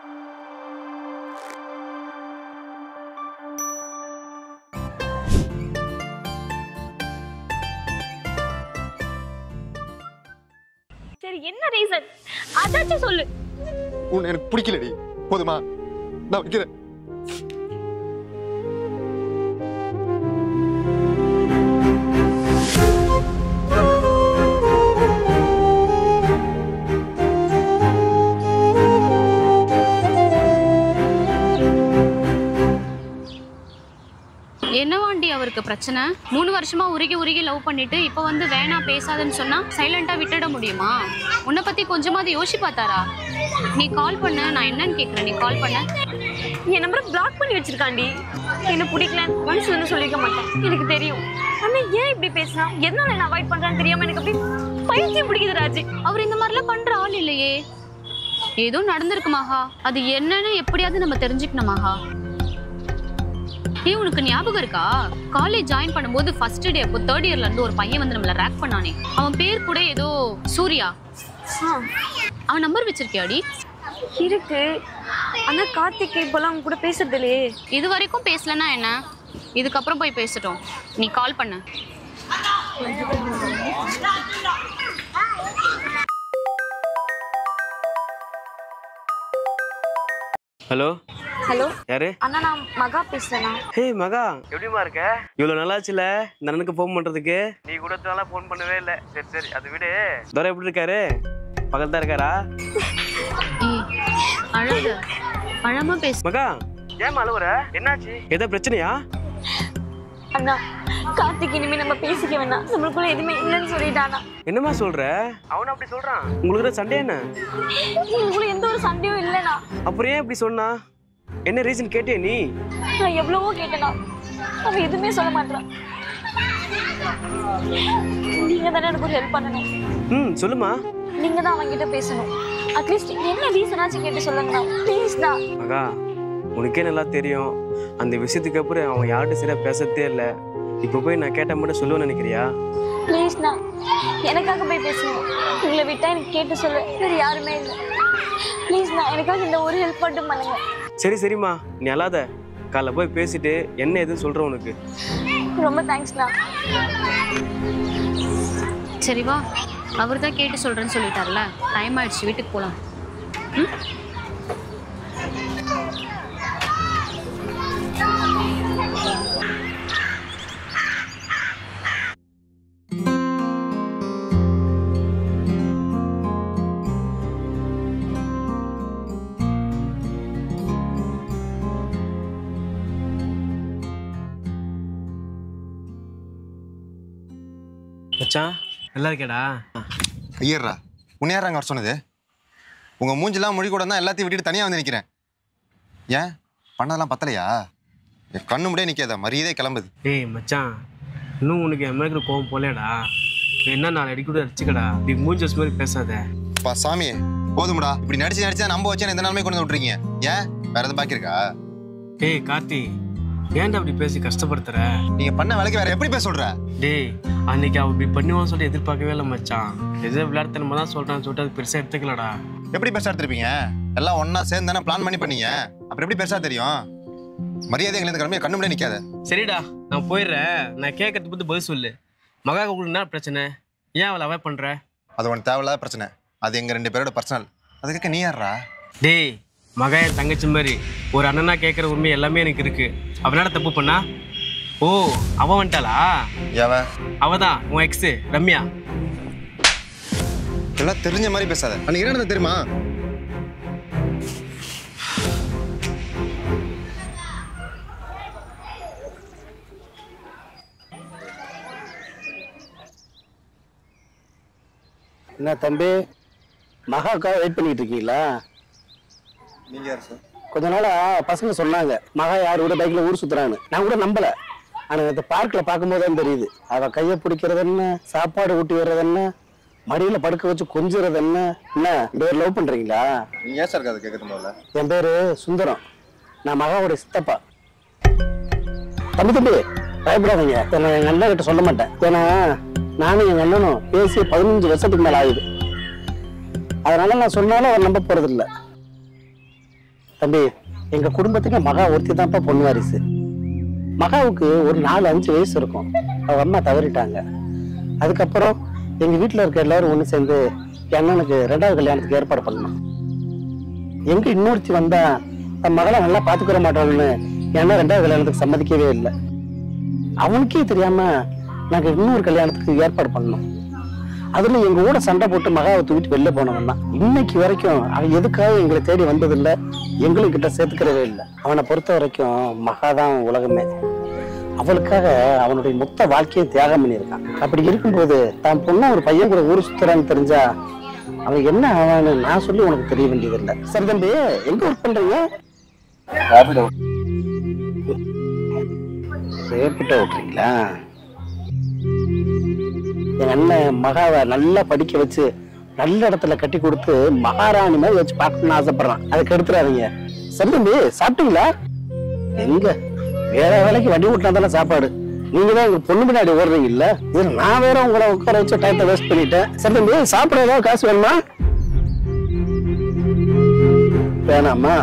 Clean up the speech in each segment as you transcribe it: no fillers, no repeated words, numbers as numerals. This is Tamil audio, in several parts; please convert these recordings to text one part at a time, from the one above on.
சரி, என்ன ரீசன்? அதாச்சும் சொல்லு. உன்னை எனக்கு பிடிக்கலடி. போதுமா? நான் வைக்கிறேன். என்னவாண்டி அவருக்கு பிரச்சனை? 3 வருஷமா உருகி உருகி லவ் பண்ணிட்டு இப்ப வந்து வேணா பேசாதன்னு சொன்னா சைலண்டா விட்டுட முடியுமா? உன்னை பத்தி கொஞ்சமாவது யோசி பார்த்தாரா? நீ கால் பண்ண, நான் என்னன்னு கேக்குறேன். நீ கால் பண்ண. என் நம்பரை பிளாக் பண்ணி வச்சிருக்காண்டி. என்ன பிடிக்கல மனசு வந்து சொல்லிக்க மாட்டேன், எனக்கு தெரியும். ஆனா ஏன் இப்படி பேசுனா, எதனால என்ன அவாய்ட் பண்றான்னு தெரியாம எனக்கு அப்படி பைத்தியம் பிடிக்குது ராஜி. அவர் இந்த மாதிரிலாம் பண்ற ஆள் இல்லையே. ஏதோ நடந்திருக்கு மகா. அது என்னன்னு எப்படியாவது நம்ம தெரிஞ்சுக்கணும் மகா. உனக்கு ஞாபகம் இருக்கா? காலேஜ் ஜாயின் பண்ணும்போது ஃபர்ஸ்ட் டே அப்போ 3rd இயர்ல இருந்து ஒரு பையன் வந்து நம்மள ரேக் பண்ணானே. அவன் பேர் கூட ஏதோ சூர்யா. அவன் நம்பர் வச்சிருக்கியாடி? இருக்கு. ஆனா கார்த்திக் இப்பெல்லாம் அவங்க கூட பேசுறது இல்லையே. இது வரைக்கும் பேசலன்னா என்ன, இதுக்கப்புறம் போய் பேசட்டும். நீ கால் பண்ண. ஹலோ ஹலோ யாரு? அண்ணா, நான் மகா பேசுறேண்ணா. ஹே மகா, எப்படிமா இருக்க? இவ்வளவு நல்லாச்சுல இந்த அண்ணனுக்கு ஃபோன் பண்றதுக்கு. நீ கூட நல்லா ஃபோன் பண்ணவே இல்லை. சரி சரி, அது விடு. தோரை எப்படி இருக்காரு? பக்கத்துல தான் இருக்காரா? அழாத, அழாம பேசு. மகா, ஏன் அழுவுற? என்னாச்சு? ஏதோ பிரச்சனையா? அண்ணா, கார்த்திக் இனிமே நம்ம பேசிக்க வேணாம், நம்மளுக்குள்ள எதுவுமே இல்லைன்னு சொல்லிட்டானா. என்னமா சொல்ற? அவன் அப்படி சொல்றான். உங்களுக்கு சண்டே என்ன? உங்களுக்குள்ள எந்த ஒரு சண்டையும் இல்லைண்ணா. அப்புறம் ஏன் இப்படி சொன்னா? என்ன ரீசன் கேட்டியா நீ? நான் எவ்வளவோ கேட்டேனா, அவன் எதுவுமே சொல்ல மாட்டான். நீங்க தானே எனக்கு ஒரு ஹெல்ப் பண்ணணும். சொல்லுமா. நீங்க தான் அவன்கிட்ட பேசணும். அட்லீஸ்ட் என்ன ரீசனாச்சும் கேட்டு சொல்லுங்கண்ணா, ப்ளீஸ்ண்ணா. மகா, உனக்கே நல்லா தெரியும் அந்த விஷயத்துக்கு அப்புறம் அவன் யார்கிட்ட சரியா பேசத்தே இல்லை. இப்போ போய் நான் கேட்ட மட்டும் சொல்லுவேன்னு நினைக்கிறியா? ப்ளீஸ்ண்ணா, எனக்காக போய் பேசணும். உங்களை விட்டா எனக்கு கேட்டு சொல்ல வேறு யாருமே இல்லை. ப்ளீஸ்ண்ணா, எனக்காக இந்த ஒரு ஹெல்ப் மட்டும் பண்ணுங்க. சரி சரிம்மா, நீ அழாத. காலைல போய் பேசிட்டு என்ன எதுன்னு சொல்கிறேன் உனக்கு. ரொம்ப தேங்க்ஸ்ண்ணா. சரி வா, அவர் தான் கேட்டு சொல்றேன்னு சொல்லிட்டார்ல. டைம் ஆயிடுச்சு, வீட்டுக்கு போகலாம். மச்சான், நல்லா இருக்கேடா. ஐயர்ரா, உன்னை யாராங்க வர சொன்னது? உங்கள் மூஞ்சிலாம் மொழி கூட தான் எல்லாத்தையும் விட்டுட்டு தனியாக வந்து நிற்கிறேன். ஏன் பண்ணதெல்லாம் பத்தலையா? என் கண்ணு முடியே நிற்காதா, மரியாதை கிளம்புது. ஏய் மச்சான், இன்னும் உனக்கு என் மேலே கோவம் போலேடா. என்ன நான் அடிக்கடி அடிச்சுக்கடா. நீ மூஞ்சஸ் மாதிரி பேசாத. பா சாமி, போதும்டா. இப்படி நடிச்சு நடிச்சா நம்ப வச்சா இந்த நாளுமே கொண்டு வந்து விட்றீங்க. ஏன் வேற எதுவும் பாக்கி இருக்கா? ஏய் கார்த்தி, ஏன்டா அப்படி பேசி கஷ்டப்படுத்துற? நீங்க பண்ண வேலைக்கு வேற எப்படி பேச சொல்ற? டேய், அன்னைக்கு அவ இப்படி பண்ணுவான்னு சொல்லி எதிர்பார்க்கவே இல்லை மச்சான். எதோ விளையாட்டுத்தனமா தான் சொல்றான்னு சொல்லிட்டு அது பெருசா எடுத்துக்கலடா. எப்படி பெருசா எடுத்துருப்பீங்க? எல்லாம் ஒன்னா சேர்ந்து தானே பிளான் பண்ணி பண்ணீங்க. அப்புறம் எப்படி பெருசா தெரியும்? மரியாதை எங்களை இந்த கிளம்பிய கண்ணு முடியே நிக்காத. சரிடா, நான் போயிடுறேன். நான் கேட்கறது பத்தி பதில் சொல்லு. மகா உங்களுக்கு என்ன பிரச்சனை? ஏன் அவளை அவாய்ட் பண்ற? அது உனக்கு தேவையில்லாத பிரச்சனை. அது எங்க 2 பேரோட பர்சனல். அதுக்கு நீ யாரா? டேய், மகா என் தங்கச்சி மாதிரி. ஒரு அண்ணனா கேட்குற உண்மை எல்லாமே எனக்கு இருக்கு. அவனால தப்பு பண்ணா? ஓ, அவ வந்துட்டாளா? அவதான் உன் எக்ஸ் ரம்யா. எல்லாம் தெரிஞ்ச மாதிரி பேசாத. அன்னைக்கு என்ன நடந்தது தெரியுமா? என்ன தம்பி, மகாவுக்காக வெயிட் பண்ணிட்டு இருக்கீங்களா? நீங்க யார் சார்? கொஞ்ச நாளா பசங்க சொன்னாங்க மகா யார் கூட பைக்ல ஊர் சுத்துறான்னு. நான் கூட நம்பல. ஆனா இந்த பார்க்ல பார்க்கும்போது தான் தெரியுது. அவ கையை பிடிக்கிறது என்ன, சாப்பாடு ஊட்டி வர்றது என்ன, மடியில படுக்க வச்சு கொஞ்சுறது என்ன. என்ன பேர் லவ் பண்றீங்களா? நீங்க ஏன் சார் அதை கேட்கறது? முதல்ல என் பேரு சுந்தரம். நான் மகாவோட சித்தப்பா. தம்பி பயப்படாதீங்க. நான் எங்க அண்ணன் கிட்ட சொல்ல மாட்டேன். ஏன்னா நானும் எங்க அண்ணனும் பேசி 15 வருஷத்துக்கு மேல ஆகுது. அதனால நான் சொன்னாலும் அவர் நம்ப போறது இல்லை. தம்பி, எங்க குடும்பத்துக்கு மகா ஒருத்தி தான்ப்பா பொண்ணு வாரிசு. மகாவுக்கு ஒரு 4-5 வயசு இருக்கும். அவ அம்மா தவறிட்டாங்க. அதுக்கப்புறம் எங்க வீட்டுல இருக்க எல்லாரும் ஒண்ணு சேர்ந்து அண்ணனுக்கு 2வது கல்யாணத்துக்கு ஏற்பாடு பண்ணணும். எங்க இன்னொருத்தி வந்தா தன் மகளை நல்லா பாத்துக்கிற மாட்டாங்கன்னு ஏன்னா 2வது கல்யாணத்துக்கு சம்மதிக்கவே இல்லை. அவனுக்கே தெரியாம நாங்க இன்னொரு கல்யாணத்துக்கு ஏற்பாடு பண்ணோம். அதுல எங்க கூட சண்டை போட்டு மகாவை தூக்கிட்டு வெளில போனவன் தான். இன்னைக்கு வரைக்கும் அவன் எதுக்காக எங்களை தேடி வந்ததில்லை, எங்களுக்கிட்ட சேர்த்துக்கிறவே இல்லை. அவனை பொறுத்த வரைக்கும் மகாதான் உலகமே. அவளுக்காக அவனுடைய மொத்த வாழ்க்கையை தியாகம் பண்ணியிருக்கான். அப்படி இருக்கும்போது தான் பொண்ணு ஒரு பையன் கூட ஊர் சுத்துறான்னு தெரிஞ்சா அவன் என்ன ஆவான்னு நான் சொல்லி உனக்கு தெரிய வேண்டியதில்லை. சரி தம்பி, எங்க ஒர்க் பண்றீங்க? ரேபிட்டோ ஓட்டுறீங்களா? என் அண்ணன் மகாவை நல்லா படிக்க வச்சு நல்ல இடத்துல கட்டி கொடுத்து மகாராணி மாதிரி வச்சு பார்க்கணும்னு ஆசைப்படுறான். அதை கெடுத்துறாதீங்க. சரி தம்பி, சாப்பிட்டீங்களா? எங்க வேற வேலைக்கு வண்டி விட்டுனா சாப்பாடு. நீங்க தான் எங்க பொண்ணு பின்னாடி ஓடுறீங்க இல்ல? இது நான் வேற உங்களை உட்கார வச்சு டைத்தை வேஸ்ட் பண்ணிட்டேன். சரி தம்பி, சாப்பிட ஏதாவது காசு வேணுமா? வேணாமா?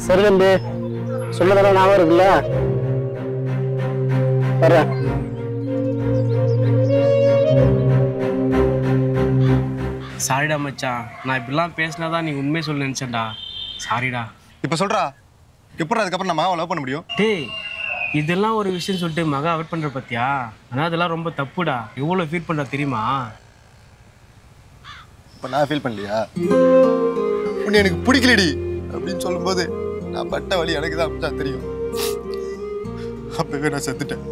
சரி தம்பி, சொன்னதெல்லாம் ஞாபகம் இருக்குல்ல? வரேன். சாரிடா மச்சான், நான் இப்படிலாம் பேசினாதான் நீ உண்மையை சொல்ல நினைச்சேன்டா. சாரிடா. இப்போ சொல்றா, எப்படி அதுக்கப்புறம் நான் மகாவை லவ் பண்ண முடியும்? டேய், இதெல்லாம் ஒரு விஷயம் சொல்லிட்டு மகா அவாய்ட் பண்ற பத்தியா? ஆனால் அதெல்லாம் ரொம்ப தப்புடா. எவ்வளோ ஃபீல் பண்றா தெரியுமா? இப்போ நான் ஃபீல் பண்ணலையா? உன்னை எனக்கு பிடிக்கலடி அப்படின்னு சொல்லும்போது நான் பட்ட வழி எனக்கு தான் மச்சான் தெரியும். அப்பவே நான் செத்துட்டேன்.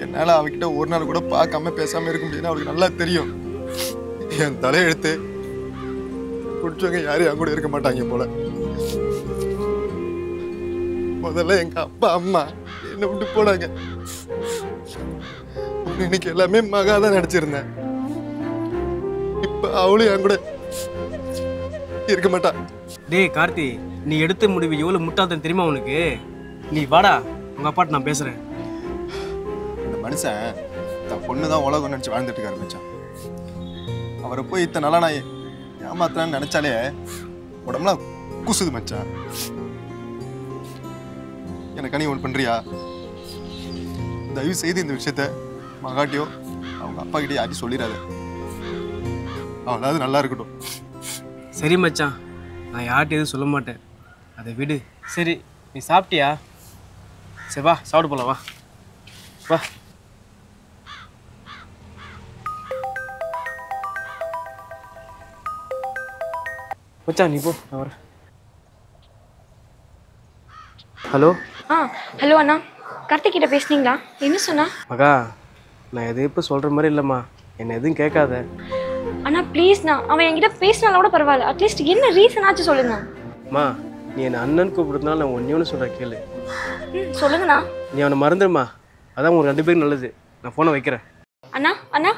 என்னால் அவகிட்ட ஒரு நாள் கூட பார்க்காம பேசாம இருக்க முடியும்னு அவளுக்கு நல்லா தெரியும். என் தலையெழுத்து பிடிச்சவங்க யாரும் என் கூட இருக்க மாட்டாங்க போல. முதல்ல எங்க அப்பா அம்மா என்னை விட்டு போனாங்க. இன்னைக்கு எல்லாமே மகாதான் நினைச்சிருந்தேன். இப்ப அவளும் என் கூட இருக்க மாட்டா. டேய் கார்த்தி, நீ எடுத்த முடிவு எவ்வளோ முட்டாள்தனம் தெரியுமா உனக்கு? நீ வாடா, உங்க அப்பாட்ட நான் பேசுறேன். இந்த மனுஷன் தன் பொண்ணு தான் உலகம் நினைச்சு வாழ்ந்துட்டு இருக்காரு மச்சான். அவரை போய் இத்தனை நாளா நான் ஏமாத்துறான்னு நினைச்சாலே உடம்புலாம் கூசுது மச்சான். எனக்கு நீ ஒன்று பண்றியா? தயவு செய்து இந்த விஷயத்த மகாட்டியோ அவங்க அப்பா கிட்டே யாரையும் சொல்லிடாத. அவளாவது நல்லா இருக்கட்டும். சரி மச்சான், நான் யார்கிட்ட எதுவும் சொல்ல மாட்டேன். அதை விடு. சரி, நீ சாப்பிட்டியா? சரி வா, சாப்பிட்டு போலாம். வா வா. மச்சான் நீ போ, நான் வரேன். ஹலோ. ஹலோ அண்ணா, கார்த்திக் கிட்ட பேசுனீங்களா? என்ன சொன்னா? மகா, நான் எது இப்போ சொல்கிற மாதிரி இல்லைம்மா. என்னை எதுவும் கேட்காத. அண்ணா ப்ளீஸ்ண்ணா, அவன் என்கிட்ட பேசினாலும் கூட பரவாயில்ல. அட்லீஸ்ட் என்ன ரீசன் ஆச்சு சொல்லுங்க. அம்மா, நீ என்னை அண்ணன் கூப்பிடுறதுனால நான் ஒன்றே ஒன்று சொல்கிறேன் கேளு. சொல்லுங்கண்ணா. நீ அவனை மறந்துடுமா, அதான் உங்களுக்கு 2 பேரும் நல்லது. நான் ஃபோனை வைக்கிறேன். அண்ணா அண்ணா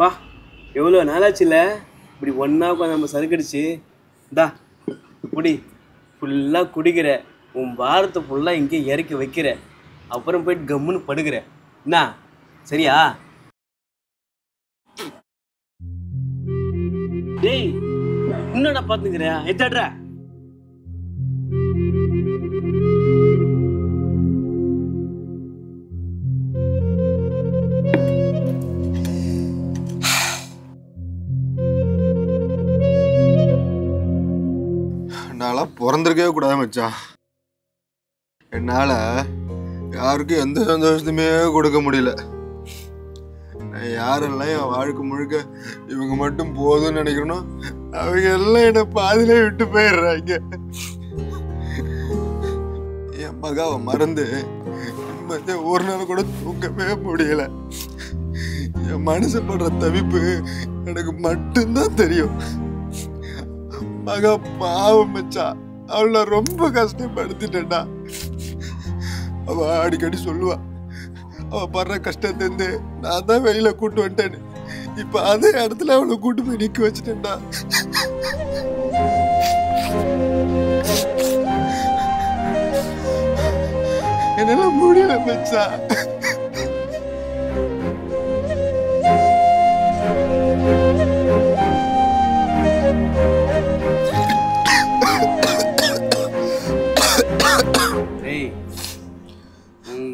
பா, எவ்வளோ நாளாச்சு இல்லை இப்படி ஒன்றா உட்காந்து நம்ம சறுக்கடிச்சு. இந்தா குடி, ஃபுல்லாக குடிக்கிற, உன் பாரத்தை ஃபுல்லாக இங்கே இறக்கி வைக்கிற, அப்புறம் போயிட்டு கம்முன்னு படுக்கிற. என்ன சரியா? டேய் என்னடா பார்த்துக்கிறியா? எத்தாடுற நான்லாம் பிறந்திருக்கவே கூடாது மச்சான். என்னால் யாருக்கும் எந்த சந்தோஷத்தையுமே கொடுக்க முடியல. நான் யாரெல்லாம் என் வாழ்க்கை முழுக்க இவங்க மட்டும் போதும்னு நினைக்கிறேனோ அவங்க எல்லாம் என்னை பாதியிலே விட்டு போயிடுறாங்க. என் மகாவை மறந்து ஒரு நாள் கூட தூங்கவே முடியல. என் மனசு படுற தவிப்பு எனக்கு மட்டும்தான் தெரியும். மகா பாவம் மச்சான், அவளை ரொம்ப கஷ்டப்படுத்திட்டேன்டா. அவ அடிக்கடி சொல்லுவா அவ படுற கஷ்டத்திலிருந்து நான் தான் வெளியில கூட்டு வந்துட்டேன்னு. இப்ப அதே இடத்துல அவளை கூட்டு போய் நிக்க வச்சுட்டேன்டா. என்னால முடியல மச்சான்.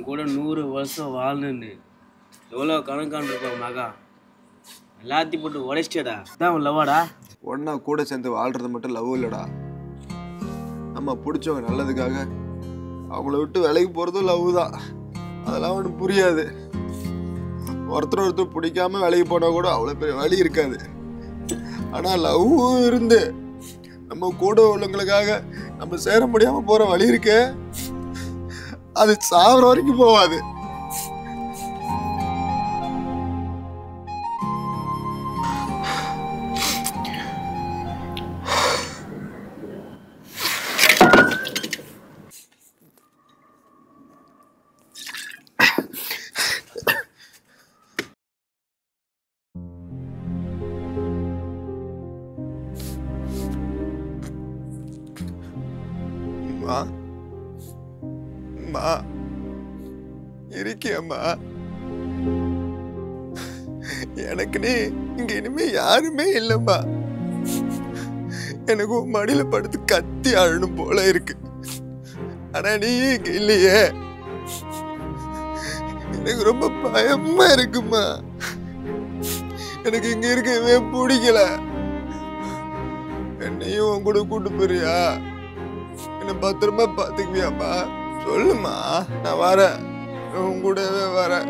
கூட 100 வருஷம் வாழணுன்னு எவ்வளோ கணக்கான் இருப்பாங்க மகா, எல்லாத்தையும் போட்டு உடைச்சிட்டடா. தான் லவ்வாடா. ஒன்னா கூட சேர்ந்து வாழ்றது மட்டும் லவ் இல்லடா. நம்ம பிடிச்சவங்க நல்லதுக்காக அவங்கள விட்டு விலைக்கு போறதும் லவ் தான். அதெல்லாம் ஒன்றும் புரியாது. ஒருத்தர் பிடிக்காம விலைக்கு போனா கூட அவ்வளோ பெரிய வழி இருக்காது. ஆனா லவ் இருந்து நம்ம கூட உள்ளவங்களுக்காக நம்ம சேர முடியாம போற வழி இருக்கு, அது சாவர வரைக்கும் போவாது. இருக்கியம்மா, எனக்கு நீ இங்க இனிமே யாருமே இல்லம்மா. எனக்கு உன் மடியில படுத்து கத்தி அழணும் போல இருக்கு. ஆனா நீ இங்க இல்லையே, எனக்கு ரொம்ப பயமா இருக்குமா. எனக்கு இங்க இருக்கவே பிடிக்கல. என்னையும் உன் கூட கூட்டு போறியா? என்ன பத்திரமா பாத்துக்குவியாப்பா? சொல்லுமா, நான் வரேன், உன் கூடவே வரேன்.